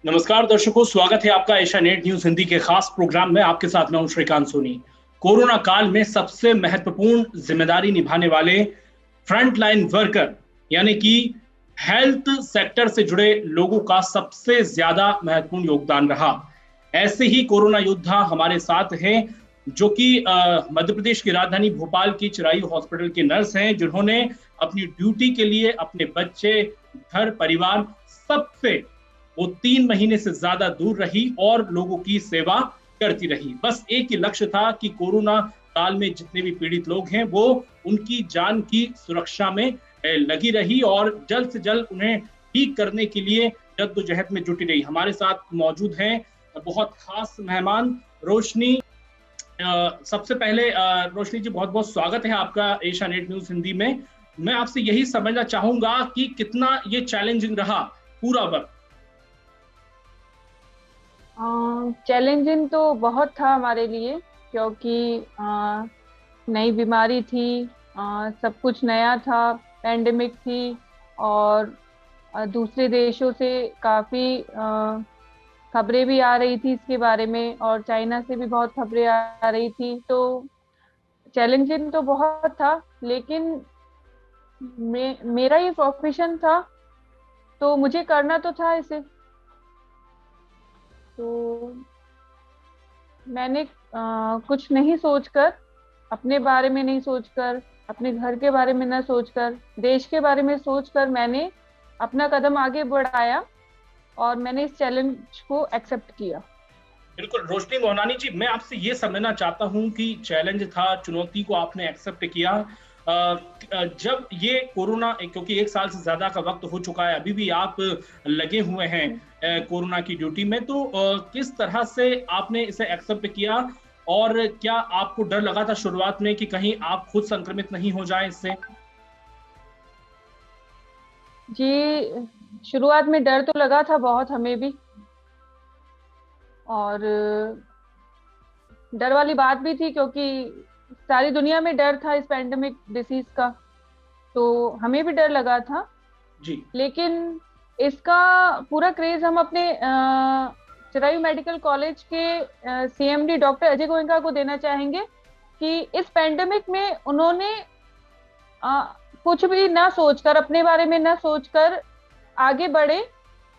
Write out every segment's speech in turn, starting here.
नमस्कार दर्शकों, स्वागत है आपका एशिया नेट न्यूज हिंदी के खास प्रोग्राम में। आपके साथ मैं हूं श्रीकांत सोनी। कोरोना काल में सबसे महत्वपूर्ण जिम्मेदारी निभाने वाले फ्रंट लाइन वर्कर यानी कि हेल्थ सेक्टर से जुड़े लोगों का सबसे ज्यादा महत्वपूर्ण योगदान रहा। ऐसे ही कोरोना योद्धा हमारे साथ हैं जो कि मध्य प्रदेश की राजधानी भोपाल की चिरायु हॉस्पिटल की नर्स हैं, जिन्होंने अपनी ड्यूटी के लिए अपने बच्चे, घर परिवार सबसे वो 3 महीने से ज्यादा दूर रही और लोगों की सेवा करती रही। बस एक ही लक्ष्य था कि कोरोना काल में जितने भी पीड़ित लोग हैं वो उनकी जान की सुरक्षा में लगी रही और जल्द से जल्द उन्हें ठीक करने के लिए जद्दोजहद में जुटी रही। हमारे साथ मौजूद हैं बहुत खास मेहमान रोशनी। सबसे पहले रोशनी जी, बहुत बहुत स्वागत है आपका एशिया नेट न्यूज हिंदी में। मैं आपसे यही समझना चाहूंगा कि कितना ये चैलेंजिंग रहा पूरा वक्त। चैलेंजिंग तो बहुत था हमारे लिए, क्योंकि नई बीमारी थी, सब कुछ नया था, पैंडेमिक थी। और दूसरे देशों से काफ़ी खबरें भी आ रही थी इसके बारे में, और चाइना से भी बहुत खबरें आ रही थी। तो चैलेंजिंग तो बहुत था, लेकिन मेरा ये प्रोफेशन था तो मुझे करना तो था इसे। तो मैंने कुछ नहीं सोचकर, अपने बारे में नहीं सोचकर, अपने घर के बारे में ना सोचकर, देश के बारे में सोचकर मैंने अपना कदम आगे बढ़ाया और मैंने इस चैलेंज को एक्सेप्ट किया। बिल्कुल रोशनी मोहनानी जी, मैं आपसे ये समझना चाहता हूं कि चैलेंज था, चुनौती को आपने एक्सेप्ट किया। जब ये कोरोना, क्योंकि 1 साल से ज्यादा का वक्त हो चुका है, अभी भी आप लगे हुए हैं कोरोना की ड्यूटी में, तो किस तरह से आपने इसे एक्सेप्ट किया और क्या आपको डर लगा था शुरुआत में कि कहीं आप खुद संक्रमित नहीं हो जाए इससे? जी, शुरुआत में डर तो लगा था बहुत, हमें भी। और डर वाली बात भी थी, क्योंकि सारी दुनिया में डर था इस पैंडेमिक डिसीज का, तो हमें भी डर लगा था। जी लेकिन इसका पूरा क्रेज हम अपने चिरायु मेडिकल कॉलेज के सीएमडी डॉक्टर अजय गोयनका को देना चाहेंगे, कि इस पैंडेमिक में उन्होंने अ, कुछ भी ना सोचकर, अपने बारे में ना सोचकर आगे बढ़े,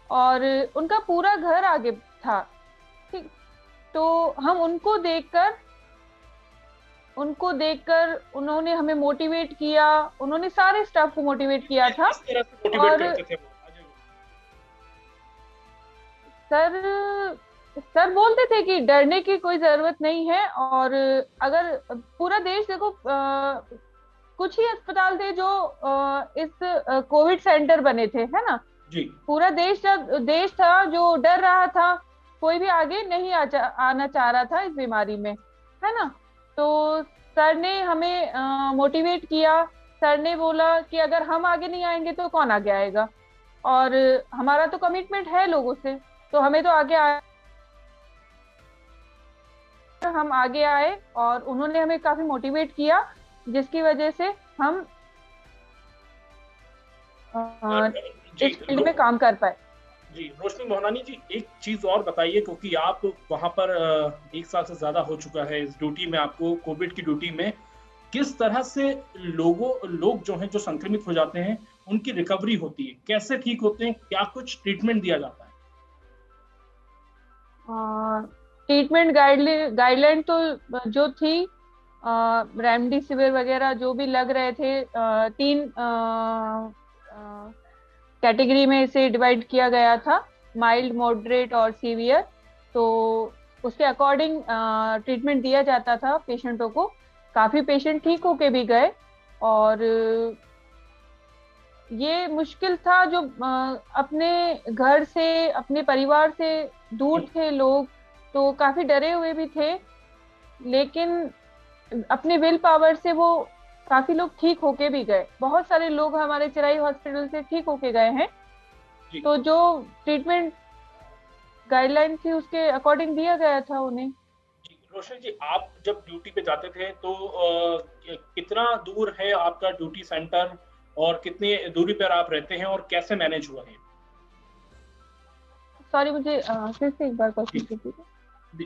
और उनका पूरा घर आगे था। ठीक। तो हम उनको देखकर उन्होंने हमें मोटिवेट किया, उन्होंने सारे स्टाफ को मोटिवेट किया था। किस तरह से मोटिवेट और करते थे वो? सर सर बोलते थे कि डरने की कोई जरूरत नहीं है। और अगर पूरा देश देखो, कुछ ही अस्पताल थे जो इस कोविड सेंटर बने थे, है ना। जी पूरा देश था जो डर रहा था, कोई भी आगे नहीं आना चाह रहा था इस बीमारी में, है ना। तो सर ने हमें मोटिवेट किया। सर ने बोला कि अगर हम आगे नहीं आएंगे तो कौन आगे आएगा, और हमारा तो कमिटमेंट है लोगों से, तो हमें तो आगे हम आगे आए, और उन्होंने हमें काफी मोटिवेट किया, जिसकी वजह से हम जी इस फील्ड में काम कर पाए। जी रोशनी मोहनानी जी, एक चीज और बताइए, क्योंकि आप वहां पर 1 साल से ज्यादा हो चुका है इस ड्यूटी में, आपको कोविड की ड्यूटी में। किस तरह से लोग जो हैं, जो संक्रमित हो जाते हैं, उनकी रिकवरी होती है, कैसे ठीक होते हैं, क्या कुछ ट्रीटमेंट दिया जाता है? ट्रीटमेंट गाइडलाइन तो जो थी, रेमडेसिविर वगैरह जो भी लग रहे थे, 3 कैटेगरी में इसे डिवाइड किया गया था, माइल्ड, मॉडरेट और सीवियर। तो उसके अकॉर्डिंग ट्रीटमेंट दिया जाता था पेशेंटों को। काफी पेशेंट ठीक होके भी गए। और ये मुश्किल था, जो अपने घर से, अपने परिवार से दूर थे लोग, तो काफी डरे हुए भी थे। लेकिन अपने विल पावर से वो काफी लोग ठीक होके भी गए। बहुत सारे लोग हमारे चिराई हॉस्पिटल से ठीक होके गए हैं। जी तो जो ट्रीटमेंट गाइडलाइन थी उसके अकॉर्डिंग दिया गया था उन्हें। जी रोशनी जी, आप जब ड्यूटी पे जाते थे तो कितना दूर है आपका ड्यूटी सेंटर और कितनी दूरी पर आप रहते हैं और कैसे मैनेज हुआ है? सॉरी, मुझे फिर से एक बार क्वेश्चन कीजिए।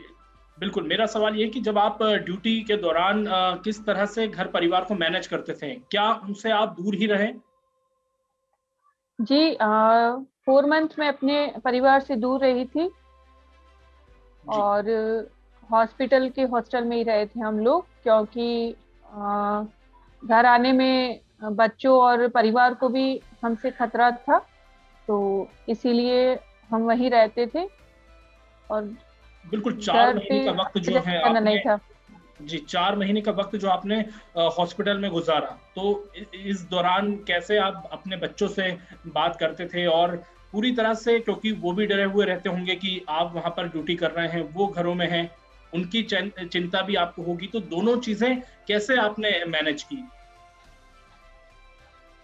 बिल्कुल, मेरा सवाल ये कि जब आप ड्यूटी के दौरान किस तरह से घर परिवार को मैनेज करते थे? क्या उनसे आप दूर ही रहे? जी, 4 मंथ में अपने परिवार से दूर रही थी जी। और हॉस्पिटल के हॉस्टल में ही रहे थे हम लोग, क्योंकि घर आने में बच्चों और परिवार को भी हमसे खतरा था, तो इसीलिए हम वहीं रहते थे और बिल्कुल, 4 घर पे महीने का वक्त जो है जाना नहीं आपने, था। जी, 4 महीने का वक्त जो आपने हॉस्पिटल में गुजारा, तो इस दौरान कैसे आप अपने बच्चों से बात करते थे? और पूरी तरह से, क्योंकि वो भी डरे हुए रहते होंगे कि आप वहां पर ड्यूटी कर रहे हैं, वो घरों में हैं, उनकी चिंता भी आपको होगी, तो दोनों चीजें कैसे आपने मैनेज की?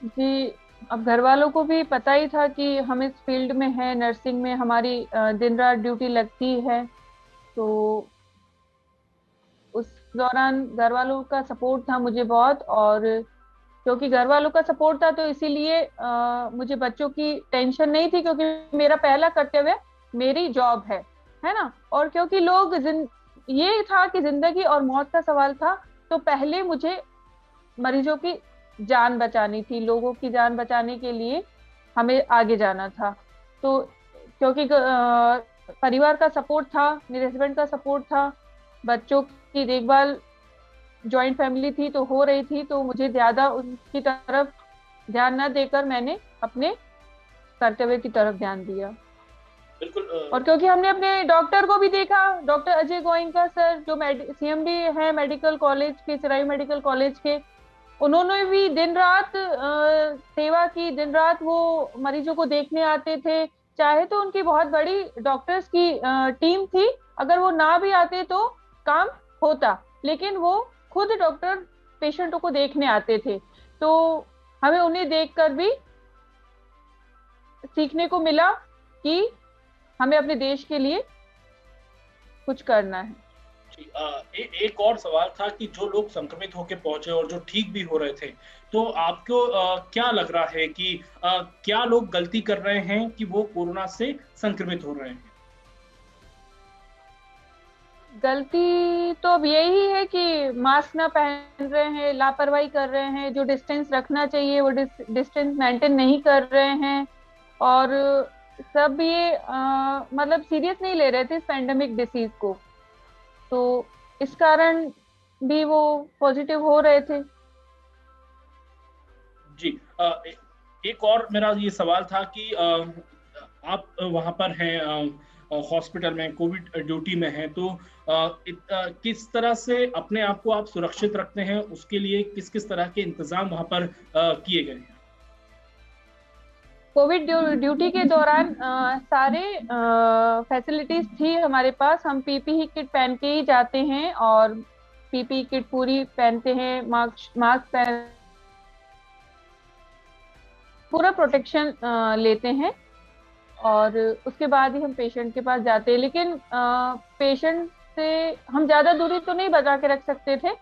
जी, अब घर वालों को भी पता ही था कि हम इस फील्ड में हैं, नर्सिंग में हमारी दिन रात ड्यूटी लगती है, तो उस दौरान घर वालों का सपोर्ट था मुझे बहुत। और क्योंकि घर वालों का सपोर्ट था तो इसीलिए मुझे बच्चों की टेंशन नहीं थी, क्योंकि मेरा पहला कर्तव्य मेरी जॉब है ना। और क्योंकि ये था कि जिंदगी और मौत का सवाल था, तो पहले मुझे मरीजों की जान बचानी थी, लोगों की जान बचाने के लिए हमें आगे जाना था। तो क्योंकि परिवार का सपोर्ट था, मेरे हस्बैंड का सपोर्ट था, बच्चों की देखभाल जॉइंट फैमिली थी तो हो रही थी, तो मुझे ज्यादा उनकी तरफ ध्यान न देकर मैंने अपने कर्तव्य की तरफ ध्यान दिया। बिल्कुल। और क्योंकि हमने अपने डॉक्टर को भी देखा, डॉक्टर अजय गोयनका सर जो सीएमडी है मेडिकल कॉलेज के, चिरायू मेडिकल कॉलेज के, उन्होंने भी दिन रात सेवा की, दिन रात वो मरीजों को देखने आते थे। चाहे तो उनकी बहुत बड़ी डॉक्टर्स की टीम थी, अगर वो ना भी आते तो काम होता, लेकिन वो खुद डॉक्टर पेशेंटों को देखने आते थे। तो हमें उन्हें देखकर भी सीखने को मिला कि हमें अपने देश के लिए कुछ करना है। एक और सवाल था कि जो लोग संक्रमित होकर पहुंचे और जो ठीक भी हो रहे थे, तो आपको क्या लग रहा है कि क्या लोग गलती कर रहे हैं कि वो कोरोना से संक्रमित हो रहे हैं? गलती तो अब यही है कि मास्क ना पहन रहे हैं, लापरवाही कर रहे हैं, जो डिस्टेंस रखना चाहिए वो डिस्टेंस मेंटेन नहीं कर रहे हैं। और सब ये मतलब सीरियस नहीं ले रहे थे इस पैंडेमिक डिसीज को, तो इस कारण भी वो पॉजिटिव हो रहे थे। जी, एक और मेरा ये सवाल था कि आप वहां पर हैं, हॉस्पिटल में कोविड ड्यूटी में हैं, तो किस तरह से अपने आप को आप सुरक्षित रखते हैं, उसके लिए किस किस तरह के इंतजाम वहां पर किए गए हैं? कोविड ड्यूटी के दौरान सारे फैसिलिटीज थी हमारे पास। हम पीपीई किट पहन के ही जाते हैं और पीपीई किट पूरी पहनते हैं, मास्क पहन, पूरा प्रोटेक्शन लेते हैं और उसके बाद ही हम पेशेंट के पास जाते हैं। लेकिन पेशेंट से हम ज्यादा दूरी तो नहीं बचा के रख सकते थे,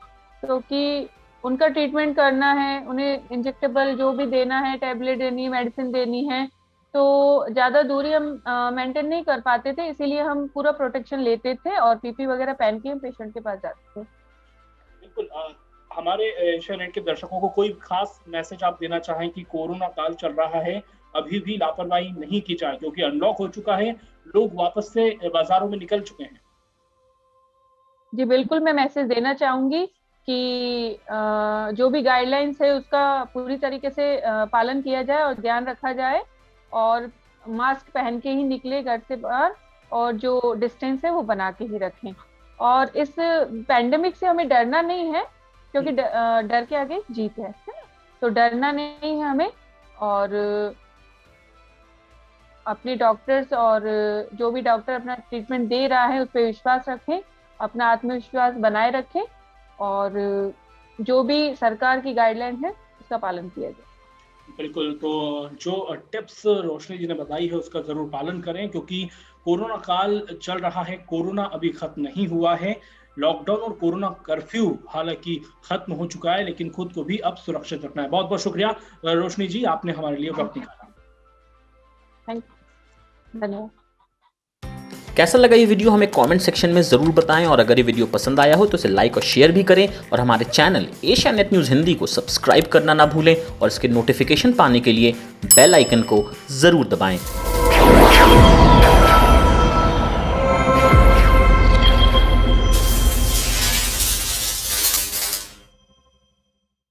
क्योंकि उनका ट्रीटमेंट करना है, उन्हें इंजेक्टेबल जो भी देना है, टेबलेट देनी है, मेडिसिन देनी है, तो ज्यादा दूरी हम मेंटेन नहीं कर पाते थे, इसीलिए हम पूरा प्रोटेक्शन लेते थे और पीपी वगैरह पहन के हम पेशेंट के पास जाते थे। बिल्कुल। हमारे एशिया नेट के दर्शकों को कोई खास मैसेज आप देना चाहें कि कोरोना काल चल रहा है, अभी भी लापरवाही नहीं की जाए, क्योंकि अनलॉक हो चुका है, लोग वापस से बाजारों में निकल चुके हैं? जी बिल्कुल, मैं मैसेज देना चाहूंगी कि जो भी गाइडलाइंस है उसका पूरी तरीके से पालन किया जाए और ध्यान रखा जाए, और मास्क पहन के ही निकले घर से बाहर, और जो डिस्टेंस है वो बना के ही रखें। और इस पैंडेमिक से हमें डरना नहीं है, क्योंकि डर के आगे जीत है ना? तो डरना नहीं है हमें, और अपने डॉक्टर्स और जो भी डॉक्टर अपना ट्रीटमेंट दे रहा है उस पर विश्वास रखें, अपना आत्मविश्वास बनाए रखें, और जो भी सरकार की गाइडलाइन है उसका पालन किया जाए। बिल्कुल, तो जो टिप्स रोशनी जी ने बताई है उसका जरूर पालन करें, क्योंकि कोरोना काल चल रहा है, कोरोना अभी खत्म नहीं हुआ है। लॉकडाउन और कोरोना कर्फ्यू हालांकि खत्म हो चुका है, लेकिन खुद को भी अब सुरक्षित रखना है। बहुत बहुत शुक्रिया रोशनी जी, आपने हमारे लिए वक्त निकाला। धन्यवाद। कैसा लगा ये वीडियो हमें कमेंट सेक्शन में ज़रूर बताएं, और अगर ये वीडियो पसंद आया हो तो इसे लाइक और शेयर भी करें, और हमारे channel Asia net news Hindi को सब्सक्राइब करना ना भूलें, और इसके नोटिफिकेशन पाने के लिए बेल आइकन को ज़रूर दबाएं।